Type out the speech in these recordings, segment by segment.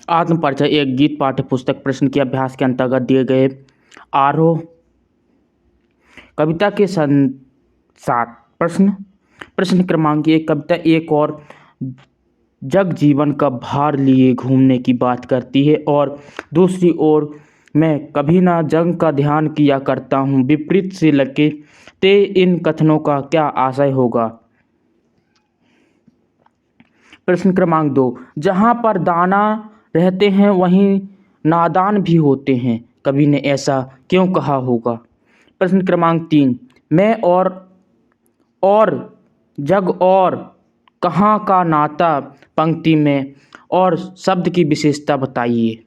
आत्मपरिचय एक गीत पाठ्य पुस्तक प्रश्न के अभ्यास के अंतर्गत दिए गए आरोह कविता के 7 प्रश्न। प्रश्न क्रमांक 1, कविता एक और जग जीवन का भार लिए घूमने की बात करती है और दूसरी ओर मैं कभी ना जंग का ध्यान किया करता हूँ। विपरीत से लगे ते इन कथनों का क्या आशय होगा। प्रश्न क्रमांक 2, जहाँ पर दाना रहते हैं वहीं नादान भी होते हैं, कवि ने ऐसा क्यों कहा होगा। प्रश्न क्रमांक 3, मैं और जग और कहाँ का नाता पंक्ति में और शब्द की विशेषता बताइए।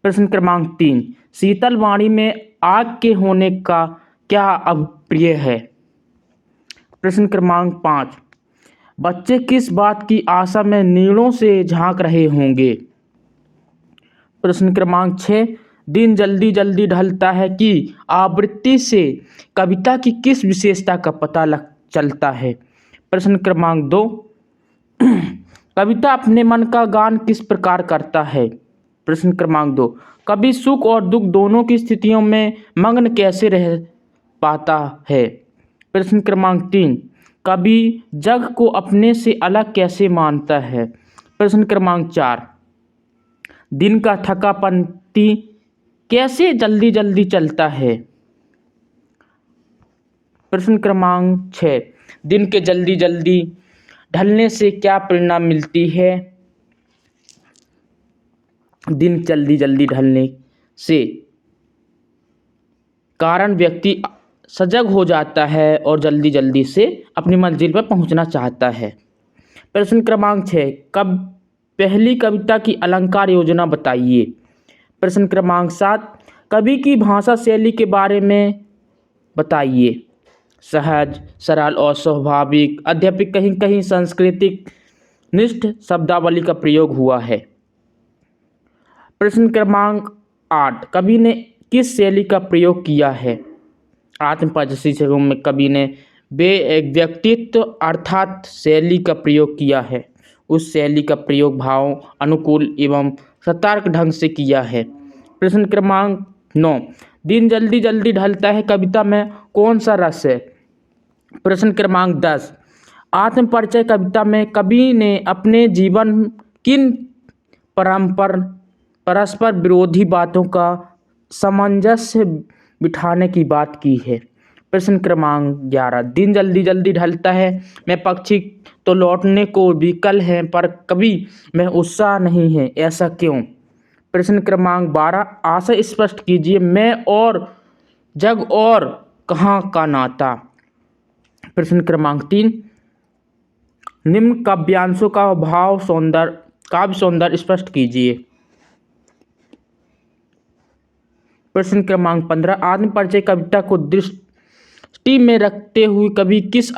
प्रश्न क्रमांक 3, शीतल वाणी में आग के होने का क्या अभिप्राय है। प्रश्न क्रमांक 5, बच्चे किस बात की आशा में नीड़ों से झांक रहे होंगे। प्रश्न क्रमांक 6, दिन जल्दी जल्दी ढलता है कि आवृत्ति से कविता की किस विशेषता का पता चलता है। प्रश्न क्रमांक 2, कविता अपने मन का गान किस प्रकार करता है। प्रश्न क्रमांक 2, कवि सुख और दुख दोनों की स्थितियों में मग्न कैसे रह पाता है। प्रश्न क्रमांक 3, कवि जग को अपने से अलग कैसे मानता है। प्रश्न क्रमांक 4, दिन का थकापंती कैसे जल्दी जल्दी चलता है। प्रश्न क्रमांक 6, दिन के जल्दी जल्दी ढलने से क्या प्रेरणा मिलती है। दिन जल्दी जल्दी ढलने से कारण व्यक्ति सजग हो जाता है और जल्दी जल्दी से अपनी मंजिल पर पहुंचना चाहता है। प्रश्न क्रमांक 6, कब पहली कविता की अलंकार योजना बताइए। प्रश्न क्रमांक 7, कवि की भाषा शैली के बारे में बताइए। सहज, सरल और स्वाभाविक, अद्यपि कहीं कहीं सांस्कृतिक निष्ठ शब्दावली का प्रयोग हुआ है। प्रश्न क्रमांक 8, कवि ने किस शैली का प्रयोग किया है। आत्मपरिचय में कवि ने व्यक्तित्व अर्थात शैली का प्रयोग किया है। उस शैली का प्रयोग भाव अनुकूल एवं सतर्क ढंग से किया है। प्रश्न क्रमांक 9, दिन जल्दी जल्दी ढलता है कविता में कौन सा रस है। प्रश्न क्रमांक 10, आत्मपरिचय कविता में कवि ने अपने जीवन किन परस्पर विरोधी बातों का सामंजस्य बिठाने की बात की है। प्रश्न क्रमांक 11, दिन जल्दी जल्दी ढलता है मैं पक्षी तो लौटने को विकल है पर कभी में उत्साह नहीं है, ऐसा क्यों। प्रश्न क्रमांक 12, आशय स्पष्ट कीजिए मैं और जग और कहाँ का नाता। प्रश्न क्रमांक 3, निम्न काव्यांशों का काव्य सौंदर्य स्पष्ट कीजिए। प्रश्न क्रमांक 15, आत्मपरिचय कविता को दृष्टि में रखते हुए कवि किस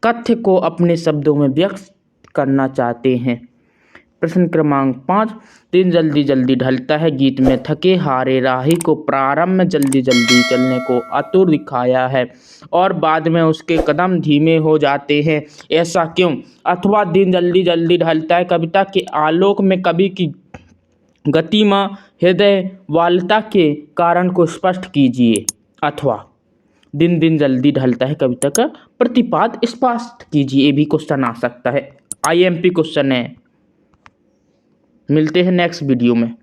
तथ्य को अपने शब्दों में व्यक्त करना चाहते हैं। प्रश्न क्रमांक 5, दिन जल्दी जल्दी ढलता है गीत में थके हारे राही को प्रारंभ में जल्दी जल्दी चलने को आतुर दिखाया है और बाद में उसके कदम धीमे हो जाते हैं, ऐसा क्यों। अथवा दिन जल्दी जल्दी ढलता है कविता के आलोक में कवि की गतिमा हृदय वालता के कारण को स्पष्ट कीजिए। अथवा दिन दिन जल्दी ढलता है कविता का प्रतिपाद स्पष्ट कीजिए। ये भी क्वेश्चन आ सकता है, IMP क्वेश्चन है। मिलते हैं नेक्स्ट वीडियो में।